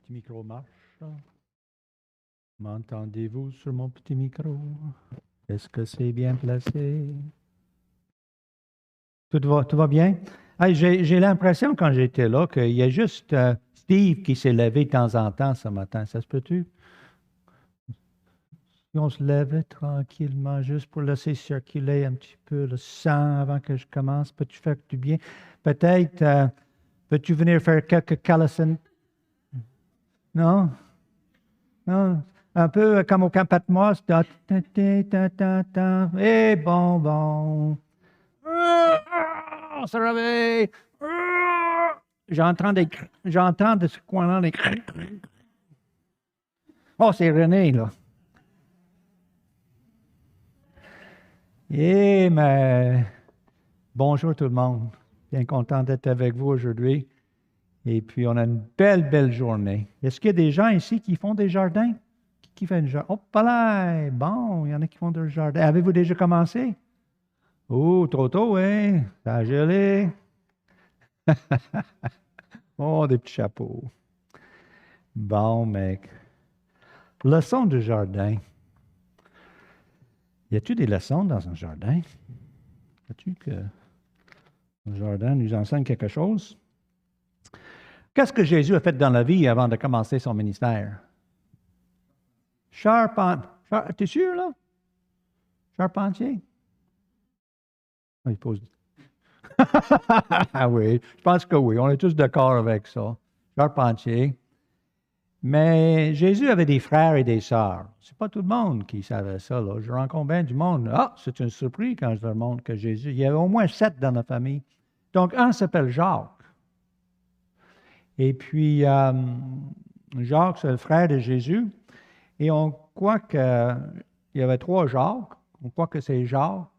petit micro marche. M'entendez-vous sur mon petit micro? Est-ce que c'est bien placé? Tout va bien? Hey, j'ai l'impression, quand j'étais là, qu'il y a juste Steve qui s'est levé de temps en temps ce matin. Ça se peut-tu? Si on se levait tranquillement, juste pour laisser circuler un petit peu le sang avant que je commence, peux-tu faire du bien? Peut-être, peux-tu venir faire quelques calisthenics? Non? Non? Un peu comme au camp Patmos. Et bon. On se réveille. J'entends de ce coin-là les... Oh, c'est René, là. Mais bonjour tout le monde. Bien content d'être avec vous aujourd'hui. Et puis, on a une belle journée. Est-ce qu'il y a des gens ici qui font des jardins? Qui fait un jardin? Oh, pas là! Bon, il y en a qui font des jardins. Avez-vous déjà commencé? Oh, trop tôt, hein? Ça a gelé. Oh, des petits chapeaux. Bon, mec. Leçon de jardin. Y a-t-il des leçons dans un jardin? Y a-t-il que un jardin nous enseigne quelque chose? Qu'est-ce que Jésus a fait dans la vie avant de commencer son ministère? T'es sûr, là? Charpentier? Il pose. Ah oui, je pense que oui, on est tous d'accord avec ça. Charpentier. Mais Jésus avait des frères et des sœurs. C'est pas tout le monde qui savait ça, là. Je rencontre bien du monde. Ah, c'est une surprise quand je leur montre que Jésus. Il y avait au moins 7 dans la famille. Donc, un s'appelle Jacques. Et puis, Jacques, c'est le frère de Jésus. Et on croit qu'il y avait 3 Jacques. On croit que c'est Jacques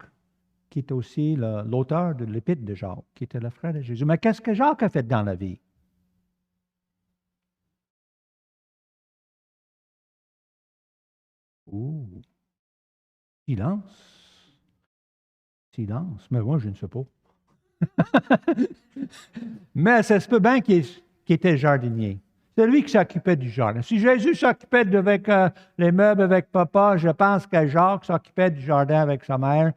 qui est aussi l'auteur de l'épître de Jacques, qui était le frère de Jésus. Mais qu'est-ce que Jacques a fait dans la vie? Ouh, silence. Mais moi, je ne sais pas. Mais ça se peut bien qu'il était jardinier. C'est lui qui s'occupait du jardin. Si Jésus s'occupait avec les meubles avec papa, je pense que Jacques s'occupait du jardin avec sa mère.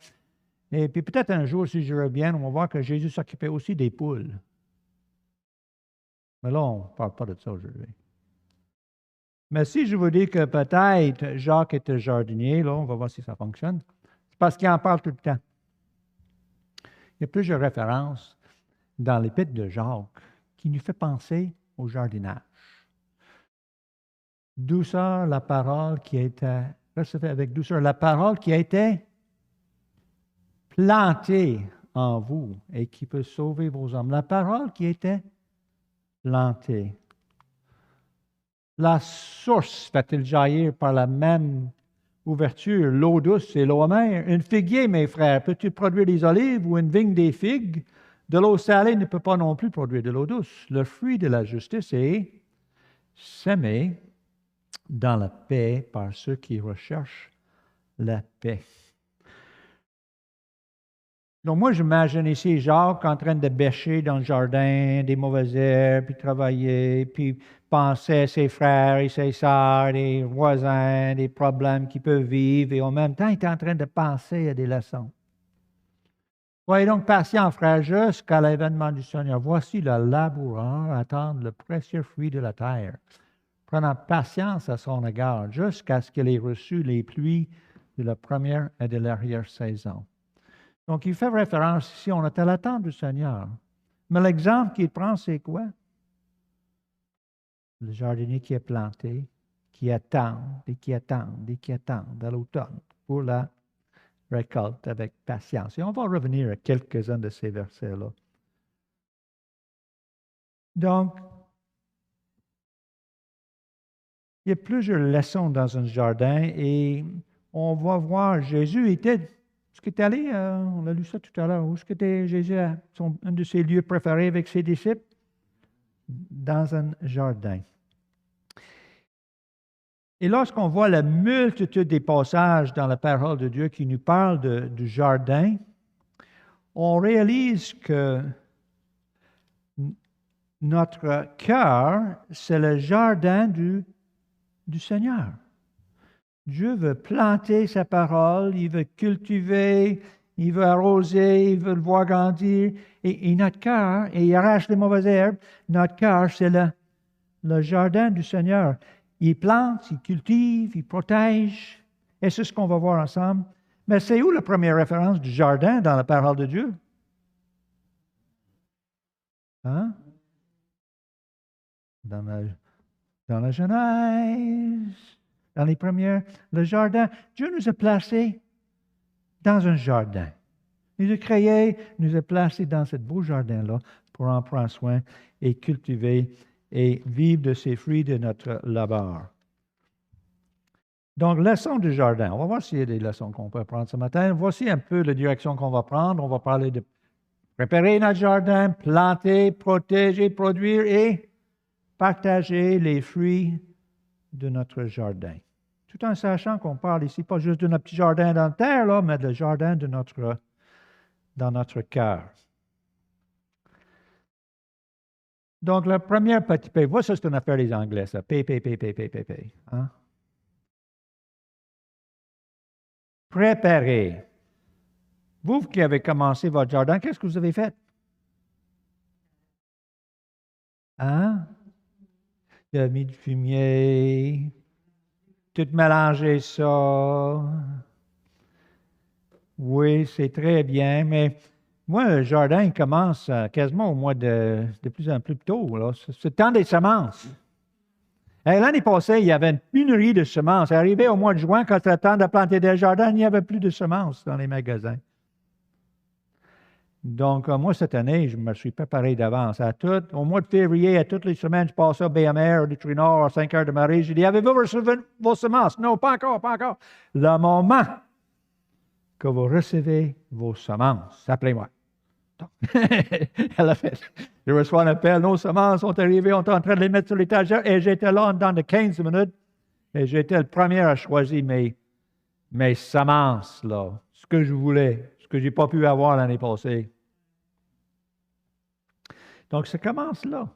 Et puis peut-être un jour, si je reviens, on va voir que Jésus s'occupait aussi des poules. Mais là, on ne parle pas de ça aujourd'hui. Mais si je vous dis que peut-être Jacques était jardinier, là, on va voir si ça fonctionne. C'est parce qu'il en parle tout le temps. Il y a plusieurs références dans l'épître de Jacques qui nous fait penser au jardinage. Douceur, la parole qui a été, recevez avec douceur, la parole qui a été plantée en vous et qui peut sauver vos âmes. La parole qui a été plantée. La source fait-il jaillir par la même ouverture, l'eau douce et l'eau amère? Une figuier, mes frères, peut-il produire des olives ou une vigne des figues? De l'eau salée ne peut pas non plus produire de l'eau douce. Le fruit de la justice est sémé dans la paix par ceux qui recherchent la paix. Donc moi, j'imagine ici Jacques en train de bêcher dans le jardin des mauvaises herbes, puis travailler, puis penser à ses frères et ses sœurs, des voisins, des problèmes qu'il peut vivre, et en même temps, il est en train de penser à des leçons. Soyez donc patients, frères, jusqu'à l'avènement du Seigneur. Voici le laboureur attendre le précieux fruit de la terre, prenant patience à son égard, jusqu'à ce qu'il ait reçu les pluies de la première et de l'arrière-saison. Donc, il fait référence ici, on est à l'attente du Seigneur. Mais l'exemple qu'il prend, c'est quoi? Le jardinier qui est planté, qui attend, et qui attend, et qui attend à l'automne pour la récolte avec patience. Et on va revenir à quelques-uns de ces versets-là. Donc, il y a plusieurs leçons dans un jardin et on va voir Jésus était... Est-ce qu'il est allé, on a lu ça tout à l'heure, où est-ce que était Jésus à un de ses lieux préférés avec ses disciples? Dans un jardin. Et lorsqu'on voit la multitude des passages dans la parole de Dieu qui nous parlent du jardin, on réalise que notre cœur, c'est le jardin du Seigneur. Dieu veut planter sa parole, il veut cultiver, il veut arroser, il veut le voir grandir. Et notre cœur, et il arrache les mauvaises herbes, notre cœur, c'est le jardin du Seigneur. Il plante, il cultive, il protège. Et c'est ce qu'on va voir ensemble. Mais c'est où la première référence du jardin dans la parole de Dieu? Hein? Dans la Genèse, dans les premières, le jardin. Dieu nous a placés dans un jardin. Il nous a créés, nous a placés dans ce beau jardin-là pour en prendre soin et cultiver et vivre de ces fruits de notre labeur. Donc, leçon du jardin. On va voir s'il y a des leçons qu'on peut prendre ce matin. Voici un peu la direction qu'on va prendre. On va parler de préparer notre jardin, planter, protéger, produire et partager les fruits de notre jardin. Tout en sachant qu'on parle ici pas juste de notre petit jardin dans la terre, là, mais le jardin de dans notre cœur. Donc, la première petite P, ça c'est une affaire des Anglais, ça. P. Hein? Préparer. Vous qui avez commencé votre jardin, qu'est-ce que vous avez fait? Hein? Vous avez mis du fumier, tout mélangé ça. Oui, c'est très bien, mais moi, le jardin, il commence quasiment au mois de plus en plus tôt. Là. C'est le temps des semences. L'année passée, il y avait une pénurie de semences. Arrivé au mois de juin, quand c'était le temps de planter des jardins, il n'y avait plus de semences dans les magasins. Donc, moi, cette année, je me suis préparé d'avance à tout. Au mois de février, à toutes les semaines, je passais au BMR, du Trinor, à 5 heures de marée. J'ai dit, avez-vous reçu vos semences? Non, pas encore, pas encore. Le moment que vous recevez vos semences, appelez-moi. Elle a fait. Je reçois un appel, nos semences sont arrivées, on est en train de les mettre sur l'étagère, et j'étais là en dedans de 15 minutes, et j'étais le premier à choisir mes semences, là, ce que je voulais, ce que je n'ai pas pu avoir l'année passée. Donc, ça commence là.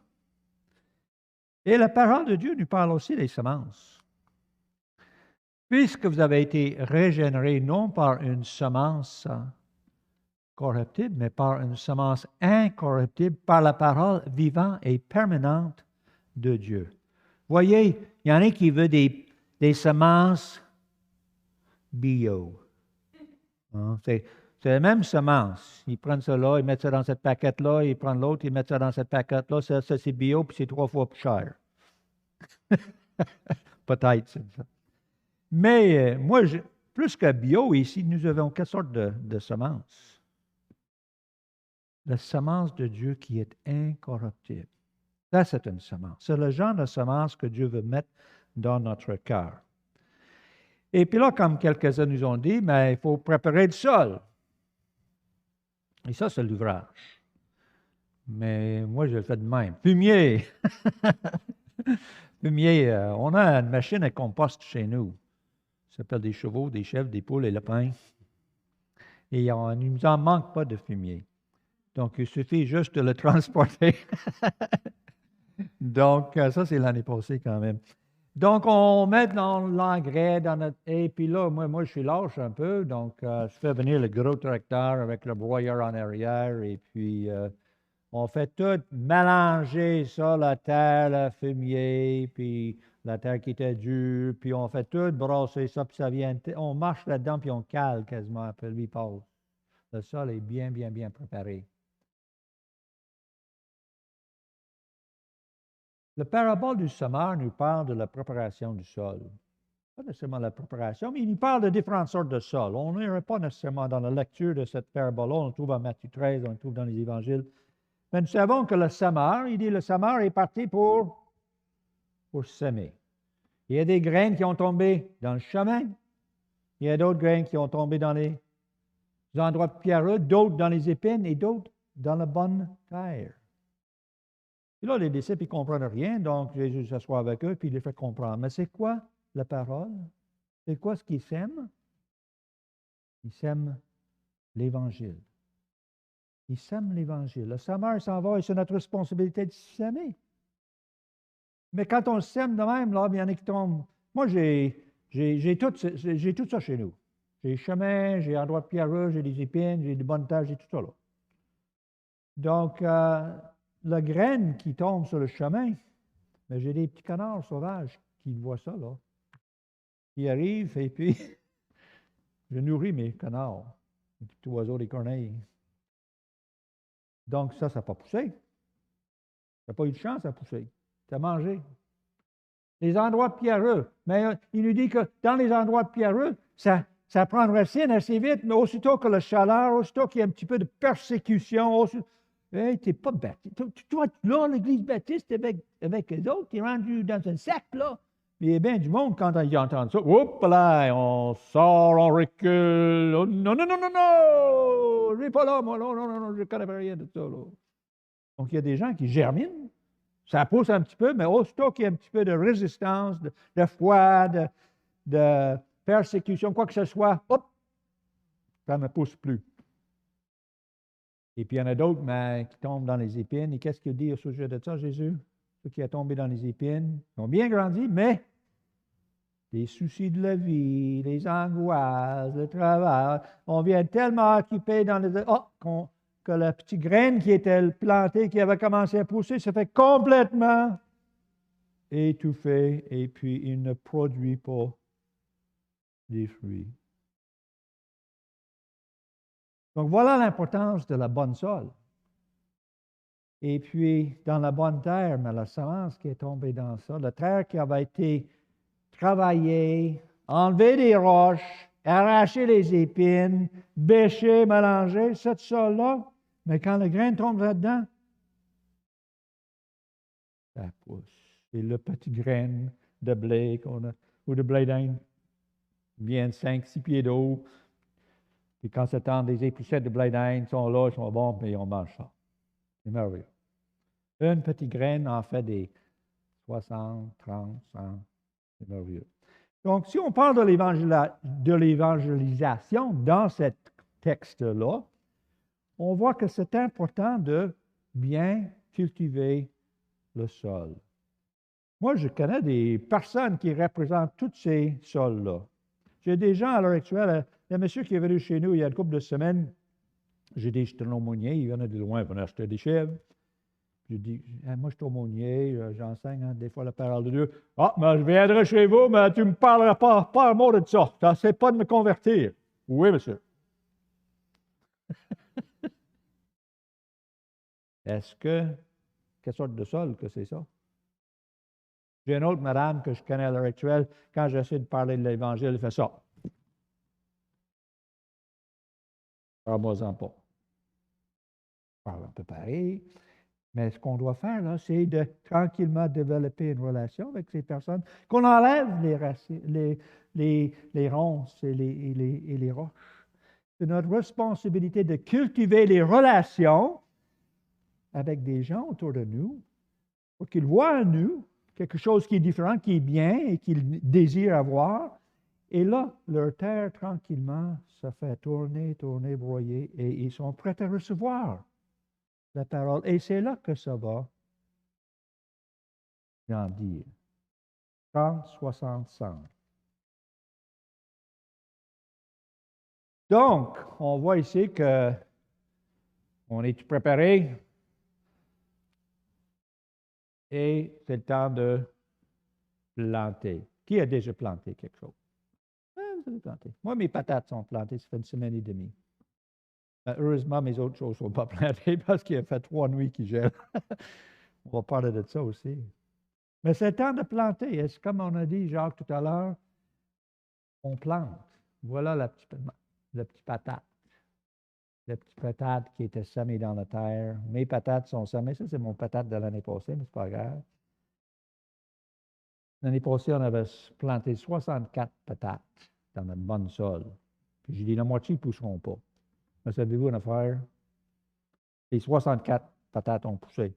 Et la parole de Dieu nous parle aussi des semences. Puisque vous avez été régénérés non par une semence corruptible, mais par une semence incorruptible, par la parole vivante et permanente de Dieu. Voyez, il y en a qui veulent des semences bio. Hein? C'est la même semence. Ils prennent ça là, ils mettent ça dans cette paquette-là, ils prennent l'autre, ils mettent ça dans cette paquette-là. Ça c'est bio, puis c'est 3 fois plus cher. Peut-être, c'est ça. Mais moi, plus que bio, ici, nous avons quelle sorte de semences? La semence de Dieu qui est incorruptible. Ça, c'est une semence. C'est le genre de semence que Dieu veut mettre dans notre cœur. Et puis là, comme quelques-uns nous ont dit, mais il faut préparer le sol. Et ça, c'est l'ouvrage. Mais moi, je le fais de même. Fumier. Fumier, on a une machine à compost chez nous. Ça s'appelle des chevaux, des chèvres, des poules et lapins. Et il ne nous en manque pas de fumier. Donc, il suffit juste de le transporter. Donc, ça, c'est l'année passée quand même. Donc, on met dans l'engrais dans notre... Et puis là, moi, je suis lâche un peu. Donc, je fais venir le gros tracteur avec le broyeur en arrière. Et puis, on fait tout mélanger ça, la terre, le fumier, puis la terre qui était dure. Puis, on fait tout brasser ça, puis ça vient... On marche là-dedans, puis on cale quasiment après lui passe. Le sol est bien, bien, bien préparé. Le parabole du semeur nous parle de la préparation du sol. Pas nécessairement la préparation, mais il nous parle de différentes sortes de sols. On n'irait pas nécessairement dans la lecture de cette parabole-là. On le trouve en Matthieu 13, on le trouve dans les évangiles. Mais nous savons que le semeur, il dit le semeur est parti pour semer. Il y a des graines qui ont tombé dans le chemin. Il y a d'autres graines qui ont tombé dans les endroits pierreux, d'autres dans les épines et d'autres dans la bonne terre. Et là, les disciples, ils ne comprennent rien, donc Jésus s'assoit avec eux, puis il les fait comprendre. Mais c'est quoi la parole? C'est quoi ce qu'ils sèment? Ils sèment l'Évangile. Il sème l'Évangile. Le semeur s'en va et c'est notre responsabilité de s'aimer. Mais quand on le sème de même, là, il y en a qui tombent. Moi, j'ai tout ça chez nous. J'ai les chemins, j'ai endroit pierreux, j'ai des épines, j'ai des bonnes terres, j'ai tout ça là. Donc, la graine qui tombe sur le chemin, mais j'ai des petits canards sauvages qui voient ça, là. Ils arrivent et puis je nourris mes canards, les petits oiseaux des corneilles. Donc, ça n'a pas poussé. Ça n'a pas eu de chance à pousser. Ça a mangé. Les endroits pierreux. Mais il nous dit que dans les endroits pierreux, ça prend racine assez vite, mais aussitôt que la chaleur, aussitôt qu'il y a un petit peu de persécution, hey, tu n'es pas baptiste. Toi, là, l'Église baptiste avec les autres, tu es rendu dans un sac, là. Mais il y a bien du monde, quand ils entendent ça, oups là, on sort, on recule. Oh, non, non, non, non, non! Je ne vais pas là, moi, non, non, non, non, je ne connais pas rien de ça, là. Donc, il y a des gens qui germinent. Ça pousse un petit peu, mais aussitôt qu'il y a un petit peu de résistance, de foi, de persécution, quoi que ce soit, hop, ça ne pousse plus. Et puis il y en a d'autres qui tombent dans les épines. Et qu'est-ce qu'il dit au sujet de ça, Jésus? Ceux qui sont tombés dans les épines, ils ont bien grandi, mais les soucis de la vie, les angoisses, le travail, on vient tellement occupé dans les... que la petite graine qui était plantée, qui avait commencé à pousser, se fait complètement étouffé et puis il ne produit pas des fruits. Donc voilà l'importance de la bonne sol. Et puis dans la bonne terre, mais la semence qui est tombée dans ça, la terre qui avait été travaillée, enlever des roches, arracher les épines, bêcher, mélanger, cette sol-là, mais quand le grain tombe là-dedans, ça pousse. Et le petit grain de blé qu'on a, ou de blé d'Inde, bien 5-6 pieds d'eau. Puis quand ça tend des époussettes de blé d'Inde, ils sont là, ils sont bons, mais on mange ça. C'est merveilleux. Une petite graine en fait des 60, 30, 100. C'est merveilleux. Donc, si on parle de l'évangélisation dans ce texte-là, on voit que c'est important de bien cultiver le sol. Moi, je connais des personnes qui représentent tous ces sols-là. J'ai des gens à l'heure actuelle, il y a un monsieur qui est venu chez nous il y a une couple de semaines. J'ai des aumôniers, il venait de loin, il venait acheter des chèvres. J'ai dit, moi je suis aumônier, j'enseigne des fois la parole de Dieu. Ah, mais je viendrai chez vous, mais tu ne me parleras pas un mot de ça. Tu n'essaies pas de me convertir. Oui, monsieur. Quelle sorte de sol que c'est ça? J'ai une autre madame que je connais à l'heure actuelle, quand j'essaie de parler de l'Évangile, elle fait ça. Parle-moi-en pas. Parle un peu pareil. Mais ce qu'on doit faire, là, c'est de tranquillement développer une relation avec ces personnes, qu'on enlève les racines, les ronces et les roches. C'est notre responsabilité de cultiver les relations avec des gens autour de nous pour qu'ils voient en nous quelque chose qui est différent, qui est bien et qu'ils désirent avoir. Et là, leur terre, tranquillement, se fait tourner, broyer, et ils sont prêts à recevoir la parole. Et c'est là que ça va grandir. 30, 60, 100. Donc, on voit ici que on est préparé et c'est le temps de planter. Qui a déjà planté quelque chose? Vous avez planté. Moi, mes patates sont plantées, ça fait une semaine et demie. Heureusement, mes autres choses ne sont pas plantées parce qu'il a fait 3 nuits qui gèlent. On va parler de ça aussi. Mais c'est le temps de planter. Et comme on a dit, Jacques, tout à l'heure, on plante. Voilà la petite patate. La petite patate qui était semée dans la terre. Mes patates sont semées. Ça, c'est mon patate de l'année passée, mais ce n'est pas grave. L'année passée, on avait planté 64 patates dans notre bonne sol. Puis j'ai dit, la moitié ne pousseront pas. Mais savez-vous une affaire? Les 64 patates ont poussé.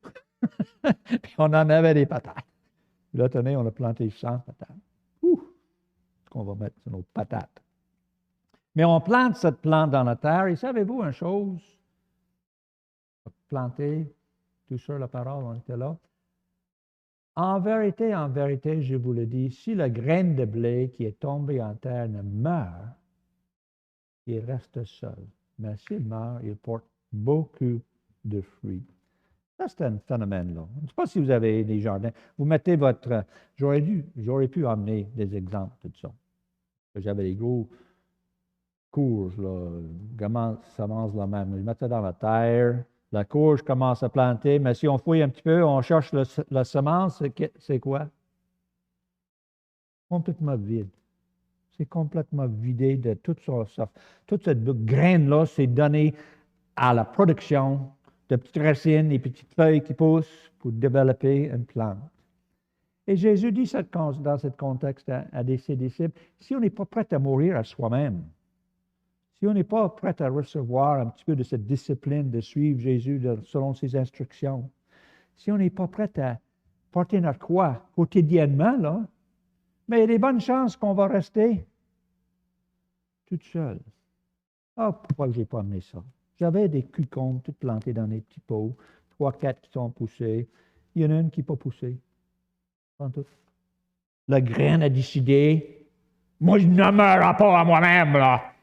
Puis on en avait des patates. Puis là, tenez, on a planté 100 patates. Ce qu'on va mettre sur nos patates. Mais on plante cette plante dans la terre. Et savez-vous une chose? planter tout sur la parole, on était là. En vérité, je vous le dis, si la graine de blé qui est tombée en terre ne meurt, il reste seul. Mais s'il meurt, il porte beaucoup de fruits. Ça, c'est un phénomène-là. Je ne sais pas si vous avez des jardins. Vous mettez votre... J'aurais pu amener des exemples de ça. J'avais des gros courges, là, semence la même. Je mets ça dans la terre. La courge commence à planter, mais si on fouille un petit peu, on cherche la semence, c'est quoi? Complètement vide. C'est complètement vidé de toute ça. Toute cette graine-là, c'est donné à la production de petites racines et petites feuilles qui poussent pour développer une plante. Et Jésus dit dans ce contexte à ses disciples, si on n'est pas prêt à mourir à soi-même, si on n'est pas prêt à recevoir un petit peu de cette discipline de suivre Jésus selon ses instructions, si on n'est pas prêt à porter notre croix quotidiennement, là, mais il y a des bonnes chances qu'on va rester toute seule. Ah, pourquoi je n'ai pas amené ça? J'avais des cucumbres toutes plantées dans des petits pots, 3, 4 qui sont poussées. Il y en a une qui n'est pas poussée. La graine a décidé, moi, je ne meurs pas à moi-même, là.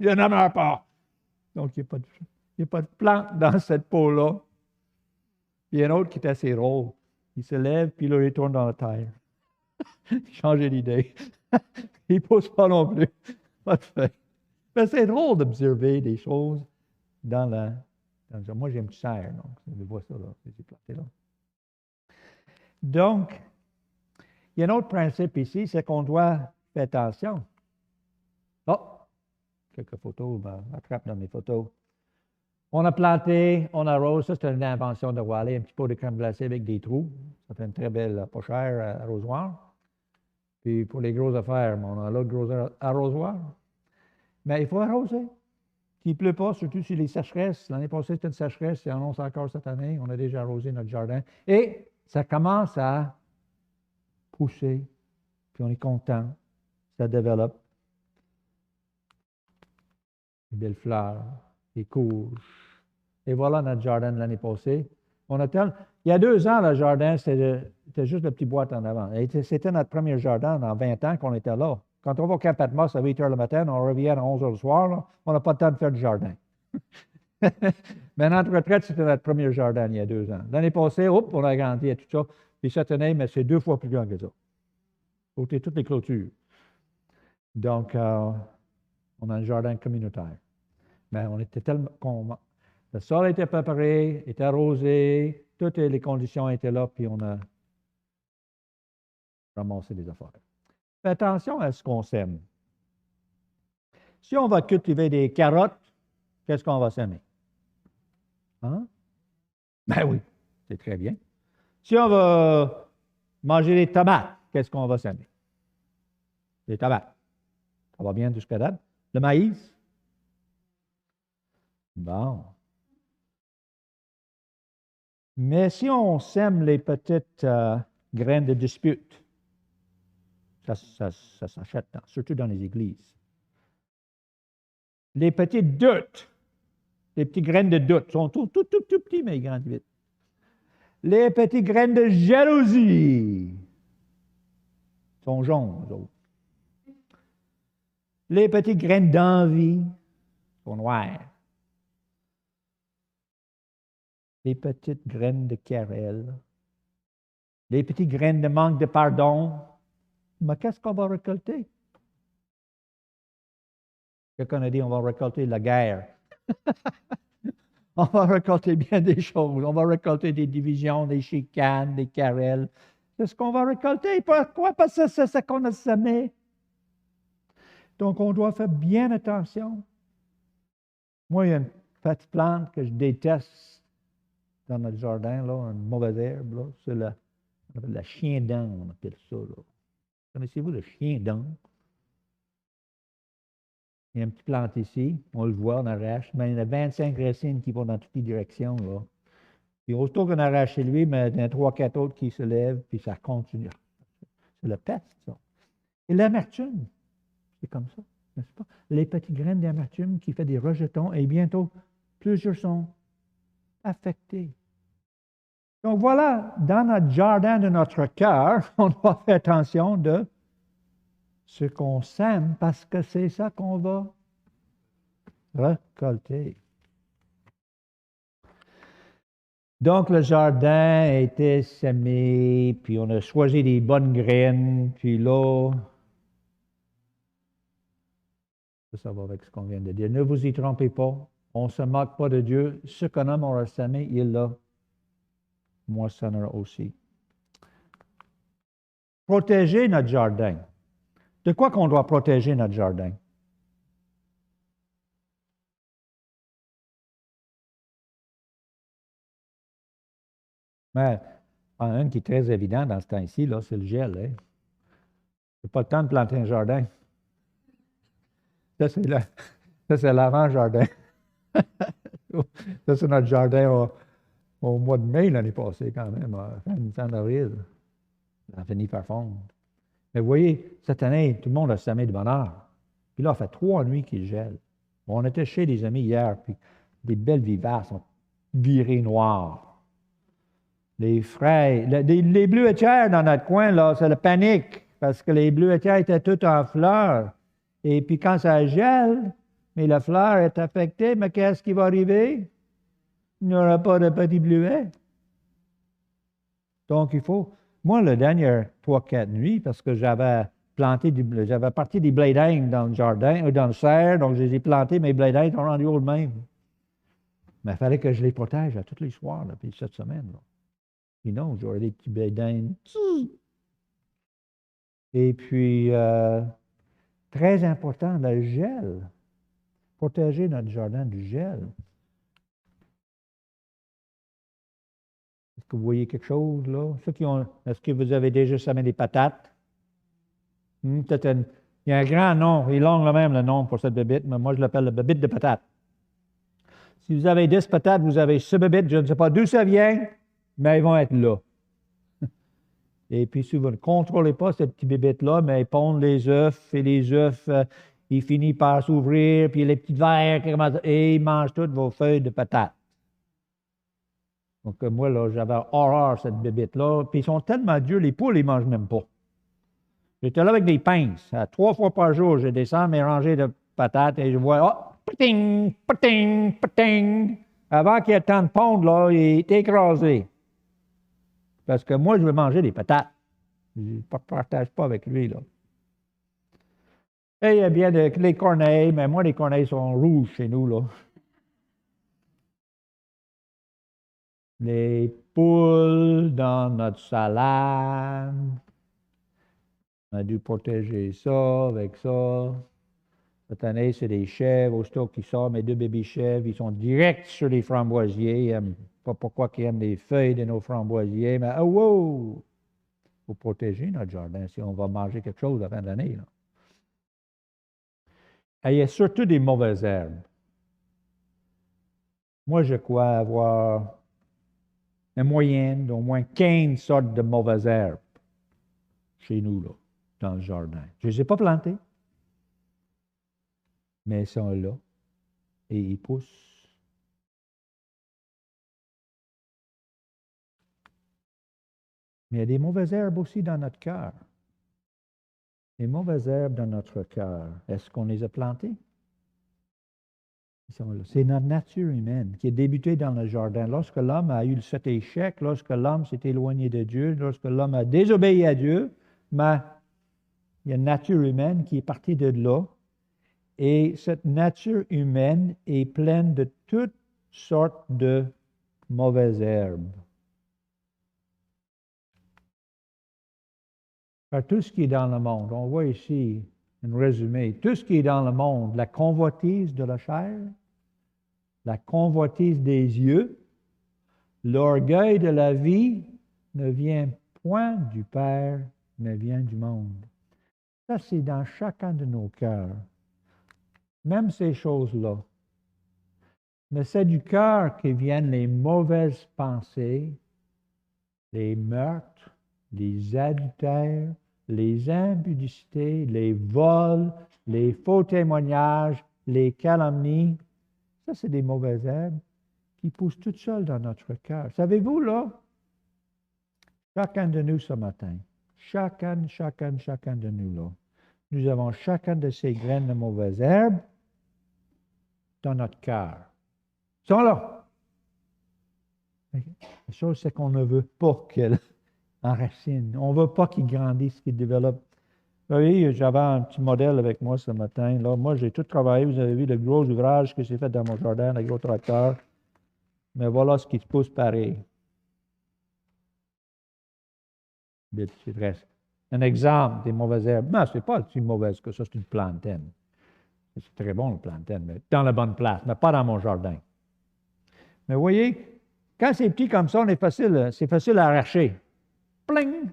Je ne meurs pas. Donc, il n'y a pas de plante dans cette peau-là. Il y a un autre qui est assez drôle. Il se lève, puis il le retourne dans la terre. Changer d'idée. Il ne pousse pas non plus. Pas de fait. Mais c'est drôle d'observer des choses moi, j'ai un petit serre, donc je vois ça là, c'est planté là. Donc, il y a un autre principe ici, c'est qu'on doit faire attention. Oh, quelques photos, attrape dans mes photos. On a planté, on arrose, ça c'est une invention de Wally, un petit pot de crème glacée avec des trous. Ça fait une très belle, pas chère arrosoir. Puis pour les grosses affaires, on a l'autre gros arrosoir. Mais il faut arroser. S'il ne pleut pas, surtout sur les sécheresses. L'année passée, c'était une sécheresse, et on annonce encore cette année. On a déjà arrosé notre jardin. Et ça commence à pousser. Puis on est content. Ça développe. Des belles fleurs, des courges. Et voilà notre jardin de l'année passée. Il y a 2 ans, le jardin, c'était juste la petite boîte en avant. C'était notre premier jardin en 20 ans qu'on était là. Quand on va au Camp Patmos à 8 h le matin, on revient à 11 h le soir, là, on n'a pas le temps de faire du jardin. Mais notre retraite, c'était notre premier jardin il y a 2 ans. L'année passée, on a agrandi et tout ça. Puis cette année, mais c'est 2 fois plus grand que ça. Côté toutes les clôtures. Donc, on a un jardin communautaire. Mais on était tellement... Le sol était préparé, était arrosé, toutes les conditions étaient là, puis on a ramassé des affaires. Fais attention à ce qu'on sème. Si on va cultiver des carottes, qu'est-ce qu'on va semer? Hein? Ben oui, c'est très bien. Si on va manger des tomates, qu'est-ce qu'on va semer? Des tomates. Ça va bien jusqu'à date. Le maïs? Bon. Mais si on sème les petites graines de dispute, ça s'achète, surtout dans les églises. Les petites doutes, les petites graines de doute sont tout petits, mais ils grandissent vite. Les petites graines de jalousie sont jaunes, eux autres. Les petites graines d'envie sont noires. Les petites graines de querelle, les petites graines de manque de pardon. Mais qu'est-ce qu'on va récolter? Quelqu'un a dit on va récolter la guerre. On va récolter bien des choses. On va récolter des divisions, des chicanes, des querelles. C'est ce qu'on va récolter. Pourquoi? Parce que c'est ce qu'on a semé. Donc, on doit faire bien attention. Moi, il y a une petite plante que je déteste dans notre jardin, là, une mauvaise herbe, là. C'est la chien-dent, on appelle ça, là. Connaissez-vous le chien-dent? Il y a une petite plante ici, on le voit, on arrache, mais il y a 25 racines qui vont dans toutes les directions, là. Puis aussitôt qu'on arrache chez lui, mais il y en a 3-4 autres qui se lèvent, puis ça continue. C'est le peste, ça. Et l'amertume, c'est comme ça, n'est-ce pas? Les petites graines d'amertume qui fait des rejetons, et bientôt, plusieurs sont affecté. Donc voilà, dans notre jardin de notre cœur, on doit faire attention de ce qu'on sème parce que c'est ça qu'on va récolter. Donc le jardin a été semé, puis on a choisi des bonnes graines, puis là, ça va avec ce qu'on vient de dire. Ne vous y trompez pas, on ne se moque pas de Dieu. Ce qu'un homme aura semé, il l'a moissonnera aussi. Protéger notre jardin. De quoi qu'on doit protéger notre jardin? Mais un qui est très évident dans ce temps-ci, là, c'est le gel. Hein? C'est pas le temps de planter un jardin. Ça, c'est l'avant-jardin. Ça, c'est notre jardin au mois de mai l'année passée, quand même, fin d'avril. Ça a fini par fondre. Mais vous voyez, cette année, tout le monde a semé de bonheur. Puis là, il fait 3 nuits qu'il gèle. On était chez des amis hier, puis des belles vivaces ont viré noires. Les fraises, les bleuetières dans notre coin, là, c'est la panique, parce que les bleuetières étaient toutes en fleurs. Et puis quand ça gèle, mais la fleur est affectée, mais qu'est-ce qui va arriver? Il n'y aura pas de petits bleuets. Donc, il faut... Moi, les dernières 3-4 nuits, parce que j'avais parti des blé d'Inde dans le jardin, dans le serre, donc je les ai plantés, mes blé d'Inde sont rendus au même. Mais il fallait que je les protège à tous les soirs, depuis cette semaine. Là. Sinon, j'aurais des petits blé d'Inde. Et puis, très important, le gel. Protéger notre jardin du gel. Est-ce que vous voyez quelque chose, là? Est-ce que vous avez déjà semé des patates? Il y a un grand nom, il est long le même, le nom pour cette bébite, mais moi, je l'appelle la bébite de patates. Si vous avez 10 patates, vous avez ce bébite, je ne sais pas d'où ça vient, mais ils vont être là. Et puis, si vous ne contrôlez pas cette petite bébite-là, mais ils pondent les œufs, et les œufs, ils finissent par s'ouvrir, puis les petits vers, et ils mangent toutes vos feuilles de patates. Donc, moi, là, j'avais horreur cette bébite-là. Puis, ils sont tellement durs, les poules, ils ne mangent même pas. J'étais là avec des pinces. 3 fois par jour, je descends mes rangées de patates et je vois, oh, pating, pating, pating. Avant qu'il y ait tant de pondre, là, il est écrasé. Parce que moi, je veux manger des patates. Je ne partage pas avec lui, là. Et il y a bien les corneilles, mais moi, les corneilles sont rouges chez nous, là. Les poules dans notre salade. On a dû protéger ça avec ça. Cette année, c'est des chèvres. Aussitôt qu'ils sortent, mes 2 bébés chèvres, ils sont directs sur les framboisiers. Ils n'aiment pas pourquoi ils aiment les feuilles de nos framboisiers, mais oh, wow! Il faut protéger notre jardin si on va manger quelque chose à la fin de l'année. Et il y a surtout des mauvaises herbes. Moi, je crois avoir une moyenne d'au moins 15 sortes de mauvaises herbes chez nous, là, dans le jardin. Je ne les ai pas plantées, mais elles sont là et ils poussent. Mais il y a des mauvaises herbes aussi dans notre cœur. Les mauvaises herbes dans notre cœur, est-ce qu'on les a plantées? Ils sont là. C'est notre nature humaine qui est débutée dans le jardin. Lorsque l'homme a eu cet échec, lorsque l'homme s'est éloigné de Dieu, lorsque l'homme a désobéi à Dieu, mais il y a une nature humaine qui est partie de là. Et cette nature humaine est pleine de toutes sortes de mauvaises herbes. Par tout ce qui est dans le monde, on voit ici un résumé, tout ce qui est dans le monde, la convoitise de la chair, la convoitise des yeux, l'orgueil de la vie ne vient point du Père, mais vient du monde. Ça, c'est dans chacun de nos cœurs. Même ces choses-là. Mais c'est du cœur que viennent les mauvaises pensées, les meurtres, les adultères, les impudicités, les vols, les faux témoignages, les calomnies. Ça, c'est des mauvaises herbes qui pousse tout seul dans notre cœur. Savez-vous, là, chacun de nous ce matin, chacun de nous, là, nous avons chacun de ces graines de mauvaises herbes dans notre cœur. Ils sont là. La chose, c'est qu'on ne veut pas qu'elles enracinent. On ne veut pas qu'ils grandissent, qu'ils développent. Vous voyez, j'avais un petit modèle avec moi ce matin. Là. Moi, j'ai tout travaillé. Vous avez vu le gros ouvrage que j'ai fait dans mon jardin, le gros tracteur. Mais voilà ce qui se pousse pareil. C'est reste. Un exemple des mauvaises herbes. Non, ce n'est pas si mauvaise que ça, c'est une plantaine. C'est très bon, une plantaine, mais dans la bonne place, mais pas dans mon jardin. Mais vous voyez, quand c'est petit comme ça, c'est facile à arracher. Pling!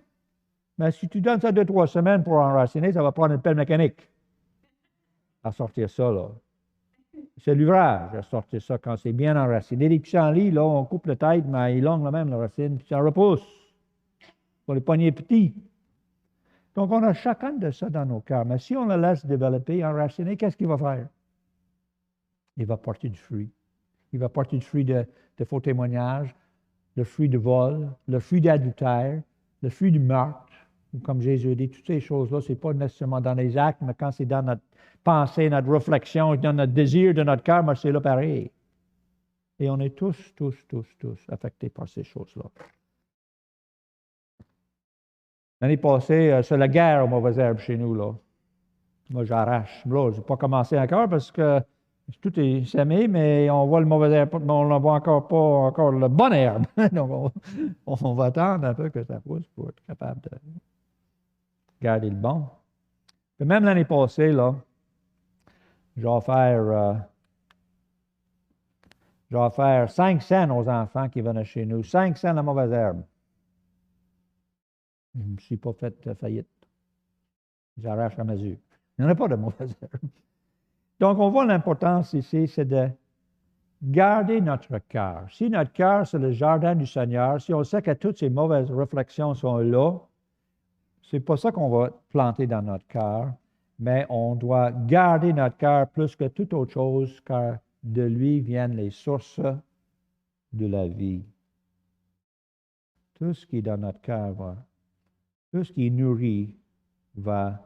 Mais si tu donnes ça 2-3 semaines pour enraciner, ça va prendre une pelle mécanique à sortir ça, là. C'est l'ouvrage à sortir ça quand c'est bien enraciné. Les pissenlits, là, on coupe la tête, mais ils longuent même la racine, puis ça repousse. Pour les poignets petits. Donc, on a chacun de ça dans nos cœurs. Mais si on le laisse développer, enraciner, qu'est-ce qu'il va faire? Il va porter du fruit. Il va porter du fruit de faux témoignages, le fruit de vol, le fruit d'adultère, le fruit du meurtre. Comme Jésus dit, toutes ces choses-là, ce n'est pas nécessairement dans les actes, mais quand c'est dans notre pensée, notre réflexion, dans notre désir de notre cœur, c'est là pareil. Et on est tous affectés par ces choses-là. L'année passée, c'est la guerre aux mauvaises herbes chez nous, là. Moi, j'arrache. Là, je n'ai pas commencé encore parce que tout est semé, mais on voit le mauvais herbe, mais on ne voit encore pas la bonne herbe. Donc, on va attendre un peu que ça pousse pour être capable de garder le bon. Puis même l'année passée, là, j'ai offert 5 cents aux enfants qui venaient chez nous. 5 cents la mauvaise herbe. Je ne me suis pas fait faillite. J'arrache à mesure. Il n'y en a pas de mauvaise herbe. Donc, on voit l'importance ici, c'est de garder notre cœur. Si notre cœur, c'est le jardin du Seigneur, si on sait que toutes ces mauvaises réflexions sont là, c'est pas ça qu'on va planter dans notre cœur, mais on doit garder notre cœur plus que toute autre chose, car de lui viennent les sources de la vie. Tout ce qui est dans notre cœur tout ce qui est nourri va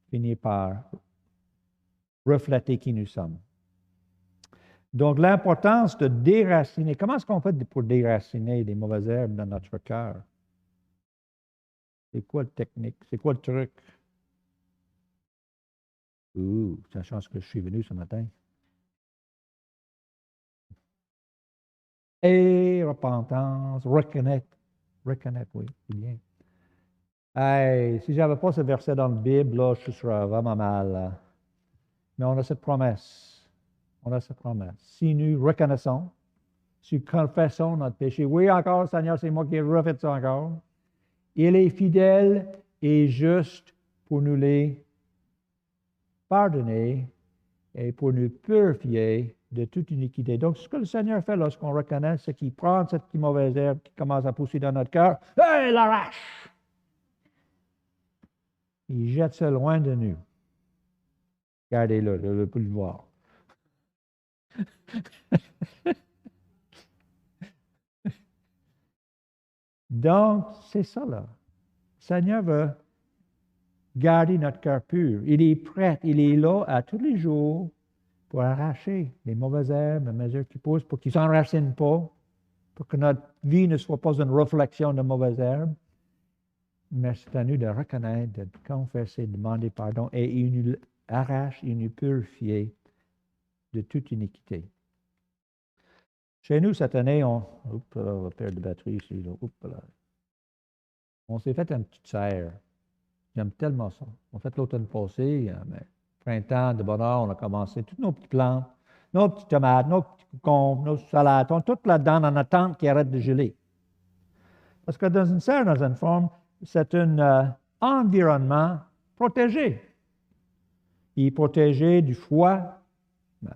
finir par refléter qui nous sommes. Donc, l'importance de déraciner. Comment est-ce qu'on fait pour déraciner les mauvaises herbes dans notre cœur? C'est quoi la technique? C'est quoi le truc? C'est la chance que je suis venu ce matin. Et repentance, reconnaître. Reconnaître, oui, c'est bien. Hey, si je n'avais pas ce verset dans la Bible, là, je serais vraiment mal. Là. Mais on a cette promesse. On a cette promesse. Si nous reconnaissons, si nous confessons notre péché, oui, encore, Seigneur, c'est moi qui ai refait ça encore. Il est fidèle et juste pour nous les pardonner et pour nous purifier de toute iniquité. Donc, ce que le Seigneur fait lorsqu'on reconnaît, c'est qu'il prend cette mauvaise herbe qui commence à pousser dans notre cœur, et il l'arrache. Il jette ça loin de nous. Regardez-le, je ne veux plus le voir. Donc, c'est ça, là. Le Seigneur veut garder notre cœur pur. Il est prêt, il est là à tous les jours pour arracher les mauvaises herbes à mesure qu'ils poussent, pour qu'ils ne s'enracinent pas, pour que notre vie ne soit pas une réflexion de mauvaises herbes. Mais c'est à nous de reconnaître, de confesser, de demander pardon, et il nous arrache, il nous purifie de toute iniquité. Chez nous, cette année, on va perdre de batterie ici. On s'est fait une petite serre. J'aime tellement ça. On a fait l'automne passé, mais printemps, de bonheur, on a commencé toutes nos petites plantes, nos petites tomates, nos petits concombres, nos salades, on toutes là-dedans dans notre tente qui arrête de geler. Parce que dans une serre, dans une forme, c'est un environnement protégé. Il est protégé du froid. Ben,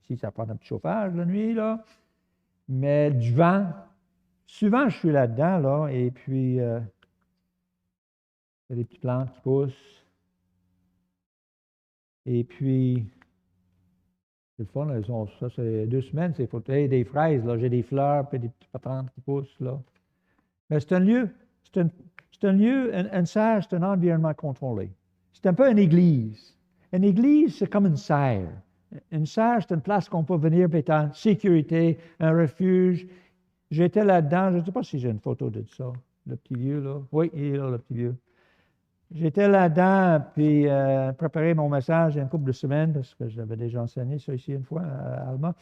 ici, ça prend un petit chauffage la nuit, là. Mais du vent. Souvent, je suis là-dedans, là, et puis, il y a des petites plantes qui poussent. Et puis, C'est le fun, ça, c'est 2 semaines, c'est fauteuil, des fraises, là, j'ai des fleurs, puis des petites patentes qui poussent, là. Mais c'est un lieu, c'est un lieu, une serre, c'est un environnement contrôlé. C'est un peu une église. Une église, c'est comme une serre. Une serre, c'est une place qu'on peut venir et être en sécurité, un refuge. J'étais là-dedans, je ne sais pas si j'ai une photo de ça, le petit vieux, là. Oui, il est là, le petit vieux. J'étais là-dedans, puis préparer mon message il y a une couple de semaines, parce que j'avais déjà enseigné ça ici une fois à Alma.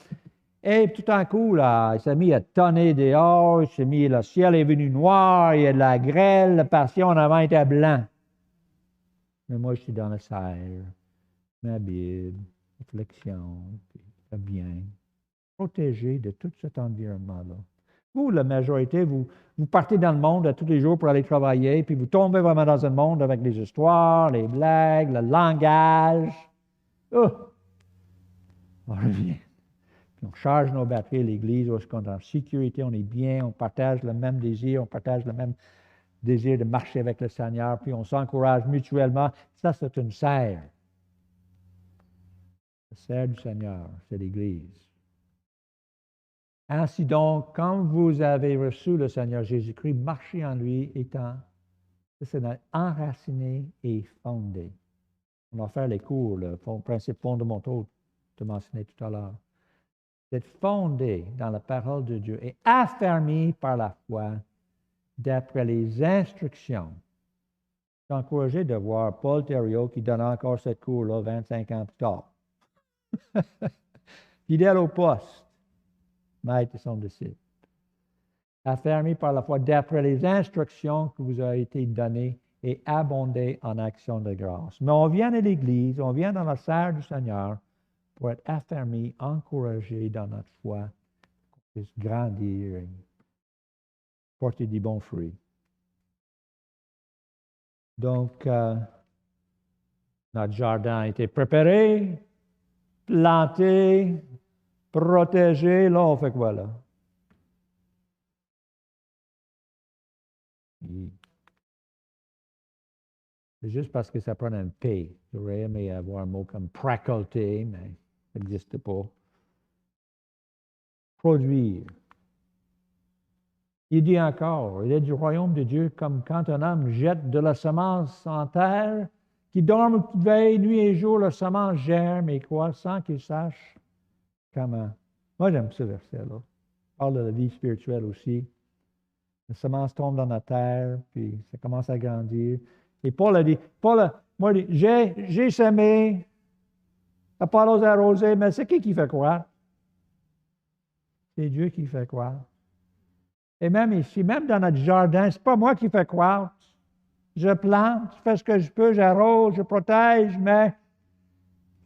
Et tout à coup, là, il s'est mis à tonner dehors, le ciel est venu noir, il y a de la grêle, la passion en avant était blanc. Mais moi, je suis dans la serre, ma Bible, réflexion, puis ça bien. Protégé de tout cet environnement-là. Vous, la majorité, vous partez dans le monde tous les jours pour aller travailler, puis vous tombez vraiment dans un monde avec les histoires, les blagues, le langage. Oh! On revient. Puis on charge nos batteries à l'Église, où on est en sécurité, on est bien, on partage le même désir, on partage le même désir de marcher avec le Seigneur, puis on s'encourage mutuellement. Ça, c'est une serre. La serre du Seigneur, c'est l'Église. Ainsi donc, quand vous avez reçu le Seigneur Jésus-Christ, marchez en lui étant enraciné et fondé. On va faire les cours, le principe fondamental que tu mentionnais tout à l'heure. D'être fondé dans la parole de Dieu et affermi par la foi d'après les instructions. Je suis encouragé de voir Paul Thériault qui donne encore cette cours-là 25 ans plus tard. Fidèle au poste, maître et son disciple. Affermi par la foi d'après les instructions que vous avez été données et abondé en actions de grâce. Mais on vient à l'Église, on vient dans la serre du Seigneur pour être affermi, encouragé dans notre foi, qu'on puisse grandir et porter des bons fruits. Donc, notre jardin a été préparé, planté, protégé. Là, on fait quoi, là? C'est juste parce que ça prend un P. J'aurais aimé avoir un mot comme précolter, mais ça n'existe pas. Produire. Il dit encore, il est du royaume de Dieu comme quand un homme jette de la semence en terre, qui dorme ou qui veille nuit et jour, la semence germe et croît sans qu'il sache comment. Moi, j'aime ce verset-là. Il parle de la vie spirituelle aussi. La semence tombe dans la terre, puis ça commence à grandir. Et Paul a dit, moi, j'ai semé, Apollos a arrosé, mais c'est qui fait croire? C'est Dieu qui fait croire. Et même ici, même dans notre jardin, ce n'est pas moi qui fais croire. Je plante, je fais ce que je peux, j'arrose, je protège, mais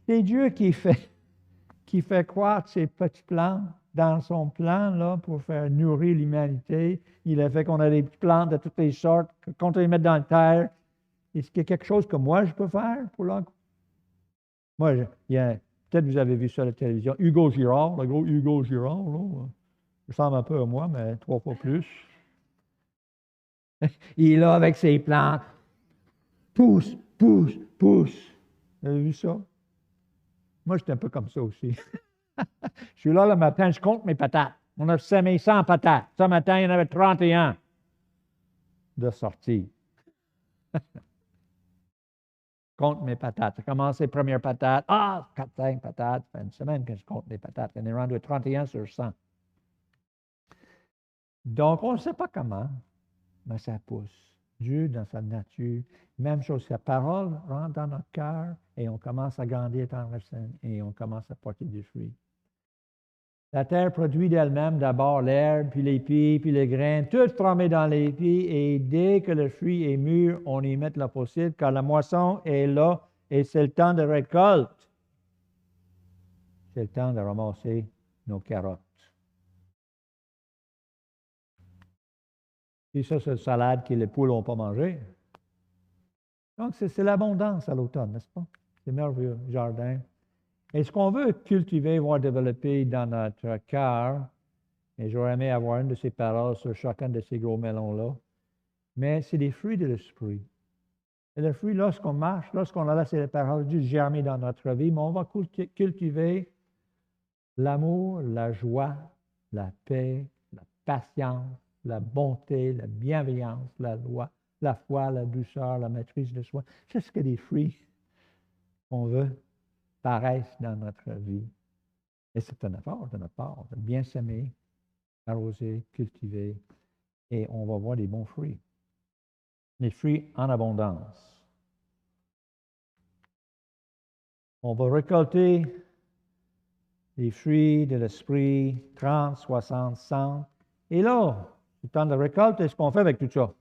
c'est Dieu qui fait croître ces petits plantes dans son plan là, pour faire nourrir l'humanité. Il a fait qu'on a des petites plantes de toutes les sortes, qu'on les met dans la terre. Est-ce qu'il y a quelque chose que moi je peux faire pour l'encourager? Moi, peut-être vous avez vu ça à la télévision, Hugo Girard, le gros Hugo Girard, là. Il ressemble un peu à moi, mais 3 fois plus. Il est là avec ses plantes. Pousse, pousse, pousse. Vous avez vu ça? Moi, j'étais un peu comme ça aussi. Je suis là le matin, je compte mes patates. On a semé 100 patates. Ce matin, il y en avait 31 de sortie. Compte mes patates. J'ai commencé première patate. 4, 5 patates. Ça fait une semaine que je compte mes patates. On est rendu à 31 sur 100. Donc, on ne sait pas comment, mais ça pousse. Dieu, dans sa nature, même chose, sa parole rentre dans notre cœur et on commence à grandir et on commence à porter du fruit. La terre produit d'elle-même d'abord l'herbe, puis l'épis, puis les grains, tout trempé dans l'épis, et dès que le fruit est mûr, on y met le possible, car la moisson est là et c'est le temps de récolte. C'est le temps de ramasser nos carottes. Et ça, c'est une salade que les poules n'ont pas mangée. Donc, c'est l'abondance à l'automne, n'est-ce pas? C'est merveilleux, jardin. Et ce qu'on veut cultiver, voir développer dans notre cœur, et j'aurais aimé avoir une de ces paroles sur chacun de ces gros melons-là, mais c'est des fruits de l'esprit. Et le fruit, lorsqu'on marche, lorsqu'on a laissé les paroles de Dieu germer dans notre vie, mais on va cultiver L'amour, la joie, la paix, la patience, la bonté, la bienveillance, la loi, la foi, la douceur, la maîtrise de soi. C'est ce que les fruits qu'on veut paraissent dans notre vie. Et c'est un effort de notre part de bien s'aimer, arroser, cultiver, et on va voir des bons fruits. Les fruits en abondance. On va récolter les fruits de l'esprit, 30, 60, 100. Et là, le temps de récolte, qu'est-ce qu'on fait avec tout ça?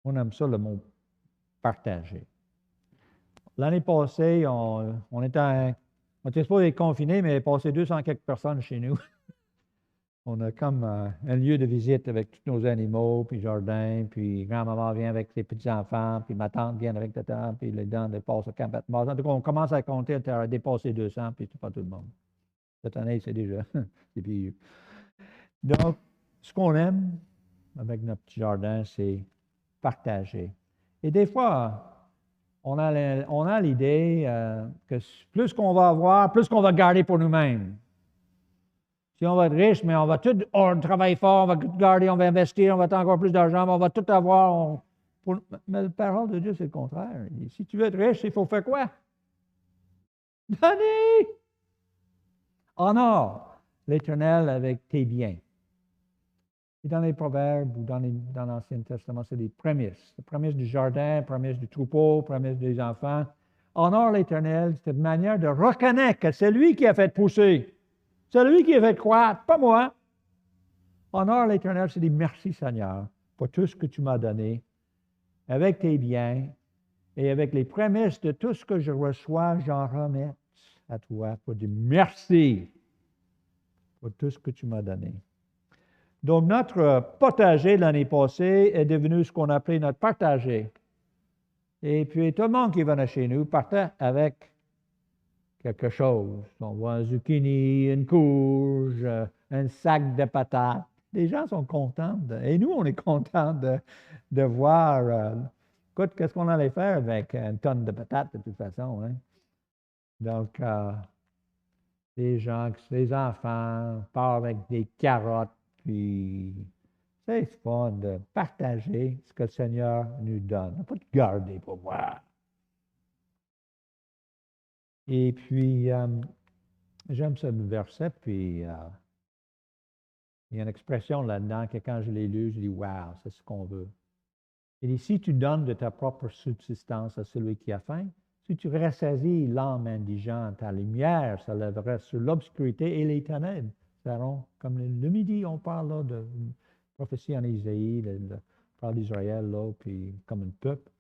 On aime ça, le mot partager. L'année passée, on était supposé être confinés, mais il y a passé 200 quelques personnes chez nous. On a comme un lieu de visite avec tous nos animaux, puis jardin, puis grand-maman vient avec ses petits-enfants, puis ma tante vient avec tata, puis les dents dépassent le camp. En tout cas, on commence à compter, à dépasser 200, puis c'est pas tout le monde. Cette année, c'est déjà, c'est plus. Donc, ce qu'on aime avec notre petit jardin, c'est partager. Et des fois, on a l'idée que plus qu'on va avoir, plus qu'on va garder pour nous-mêmes. Si on va être riche, mais on va tout travailler fort, on va tout garder, on va investir, on va avoir encore plus d'argent, mais on va tout avoir. Mais la parole de Dieu, c'est le contraire. Il dit, si tu veux être riche, il faut faire quoi? Donner! Honore l'Éternel avec tes biens. Et dans les Proverbes ou dans l'Ancien Testament, c'est des prémices. Les prémices du jardin, prémices du troupeau, prémices des enfants. Honore l'Éternel, c'est une manière de reconnaître que c'est lui qui a fait pousser. C'est lui qui a fait croître, pas moi. Honore l'Éternel, c'est dire merci Seigneur pour tout ce que tu m'as donné, avec tes biens et avec les prémices de tout ce que je reçois, j'en remets à toi pour dire merci pour tout ce que tu m'as donné. Donc, notre potager l'année passée est devenu ce qu'on appelait notre partager. Et puis, tout le monde qui venait chez nous partait avec quelque chose. On voit un zucchini, une courge, un sac de patates. Les gens sont contents. Et nous, on est contents de voir. Écoute, qu'est-ce qu'on allait faire avec une tonne de patates de toute façon? Hein? Donc, les enfants partent avec des carottes, puis c'est fun de partager ce que le Seigneur nous donne. Pas de garder pour moi. Et puis, j'aime ce verset, puis il y a une expression là-dedans que quand je l'ai lu, je dis, wow, c'est ce qu'on veut. Il dit, si tu donnes de ta propre subsistance à celui qui a faim, si tu rassasies l'âme indigente, ta lumière se lèvera sur l'obscurité et les ténèbres seront comme le midi. On parle là de prophétie en Isaïe, parle d'Israël, là, puis comme un peuple,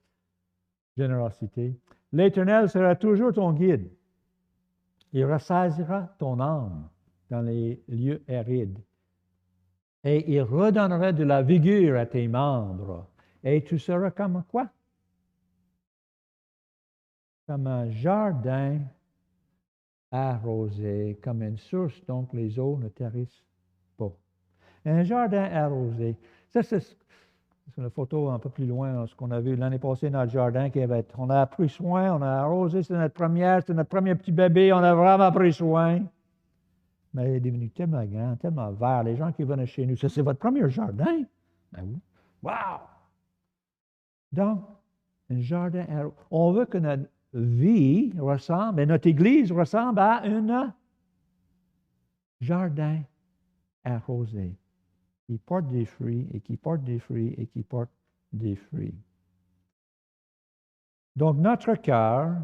générosité. L'Éternel sera toujours ton guide. Il rassasiera ton âme dans les lieux arides. Et il redonnera de la vigueur à tes membres. Et tu seras comme quoi? Comme un jardin arrosé, comme une source, donc les eaux ne tarissent pas. Un jardin arrosé. Ça, c'est une photo un peu plus loin, ce qu'on a vu l'année passée dans le jardin. On a pris soin, on a arrosé, c'était notre premier petit bébé, on a vraiment pris soin. Mais il est devenu tellement grand, tellement vert. Les gens qui venaient chez nous, ça, c'est votre premier jardin? Ben oui. Wow! Donc, un jardin arrosé. On veut que notre vie ressemble, et notre Église ressemble à un jardin arrosé qui porte des fruits et qui porte des fruits et qui porte des fruits. Donc, notre cœur,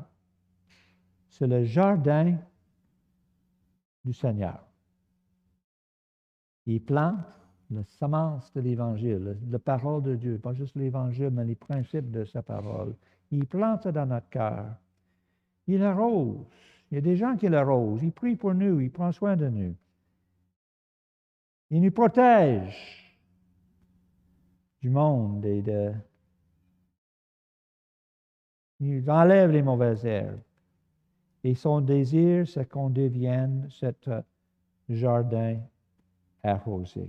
c'est le jardin du Seigneur. Il plante la semence de l'Évangile, la parole de Dieu, pas juste l'Évangile, mais les principes de sa parole. Il plante ça dans notre cœur. Il arrose. Il y a des gens qui l'arrosent. Il prie pour nous. Il prend soin de nous. Il nous protège du monde et il enlève les mauvaises herbes. Et son désir, c'est qu'on devienne cet jardin arrosé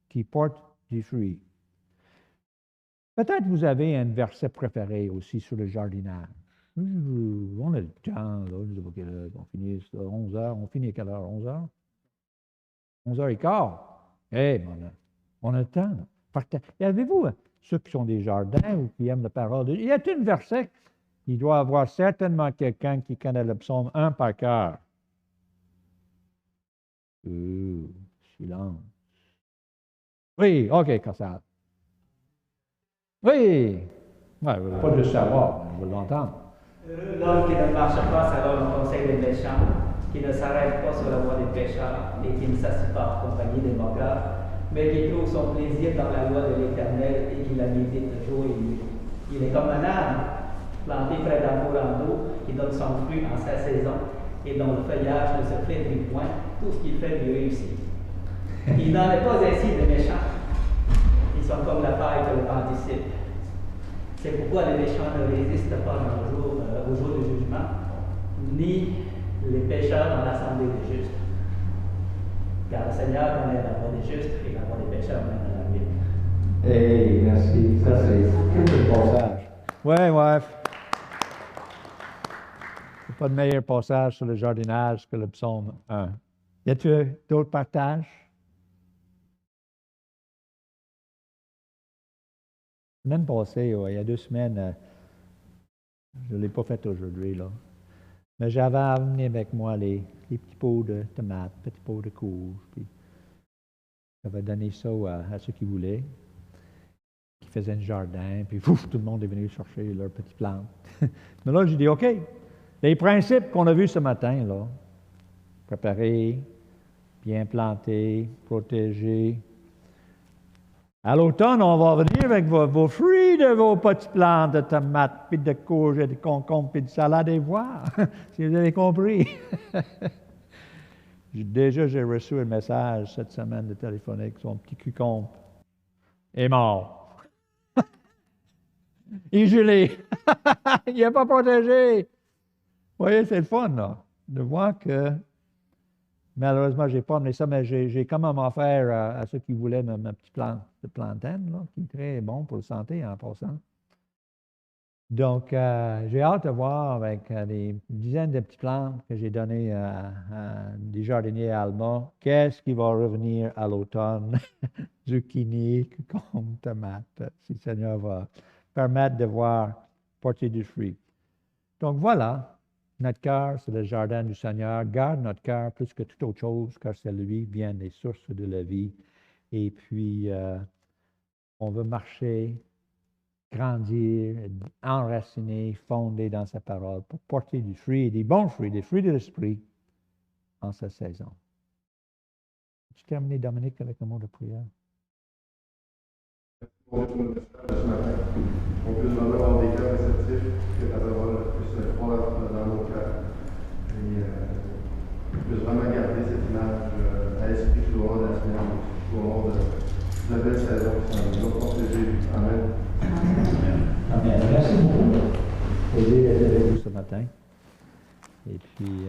qui porte du fruit. Peut-être vous avez un verset préféré aussi sur le jardinage. On a le temps, là. Je ne sais pas quelle heure on finit. 11 heures. On finit à quelle heure? 11 heures? 11h15. Eh, on a le temps. Et avez-vous ceux qui sont des jardins ou qui aiment la parole de Dieu? Y a-t-il une verset? Il doit y avoir certainement quelqu'un qui connaît le psaume 1 par cœur. Silence. Oui, OK, Cassade. Oui. Ouais, pas juste savoir, mais je veux l'entendre. L'homme qui ne marche pas selon le conseil des méchants, qui ne s'arrête pas sur la voie des pécheurs, et qui ne s'assied pas en compagnie des moqueurs, mais qui trouve son plaisir dans la loi de l'Éternel et qui la médite jour et nuit. Il est comme un arbre planté près d'un courant d'eau qui donne son fruit en sa saison et dont le feuillage ne se flétrit point, tout ce qu'il fait lui réussit. Il n'en est pas ainsi des méchants. Ils sont comme la paille que le vent dissipe. C'est pourquoi les méchants ne résistent pas au jour du jugement, ni les pécheurs dans l'assemblée des justes. Car le Seigneur connaît la voie des justes et la voie des pécheurs mène à la ruine. Hey, merci. Ça, c'est le passage. Ouais. Il n'y a pas de meilleur passage sur le jardinage que le psaume 1. Y a-t-il d'autres partages? La semaine passée, il y a 2 semaines, je ne l'ai pas fait aujourd'hui, là. Mais j'avais amené avec moi les petits pots de tomates, petits pots de courge, puis j'avais donné ça à ceux qui voulaient, qui faisaient un jardin, puis tout le monde est venu chercher leurs petites plantes. Mais là, j'ai dit, OK, les principes qu'on a vus ce matin, là, préparer, bien planter, protéger. À l'automne, on va venir avec vos fruits de vos petites plantes de tomates, puis de courges, de concombres, puis de salade et voir, si vous avez compris. J'ai reçu un message cette semaine de téléphonique, son petit concombre est mort. Il est gelé. Il n'est pas protégé. Vous voyez, c'est le fun, là, de voir que malheureusement, je n'ai pas amené ça, mais j'ai quand même offert à ceux qui voulaient ma petite plante de plantaine, là, qui est très bon pour la santé en passant. Donc, j'ai hâte de voir avec des dizaines de petites plantes que j'ai données à des jardiniers à Alma, qu'est-ce qui va revenir à l'automne? Zucchini, concombre, tomate, si le Seigneur va permettre de voir porter du fruit. Donc, voilà. Notre cœur, c'est le jardin du Seigneur. Garde notre cœur plus que toute autre chose, car c'est lui viennent les sources de la vie. Et puis, on veut marcher, grandir, enraciner, fonder dans sa parole pour porter du fruit, des bons fruits, des fruits de l'esprit en sa saison. Tu termines, Dominique, avec un mot de prière? Pour ce matin, on puisse vraiment avoir des cœurs réceptifs, que la parole puisse croire dans nos cœurs. Et on puisse vraiment garder cette image à l'esprit tout au long de la semaine, tout au long de la belle saison qui s'en vient. Donc, Jésus. Amen. Amen. Merci beaucoup. Plaisir d'être avec vous ce matin. Et puis,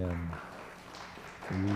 oui.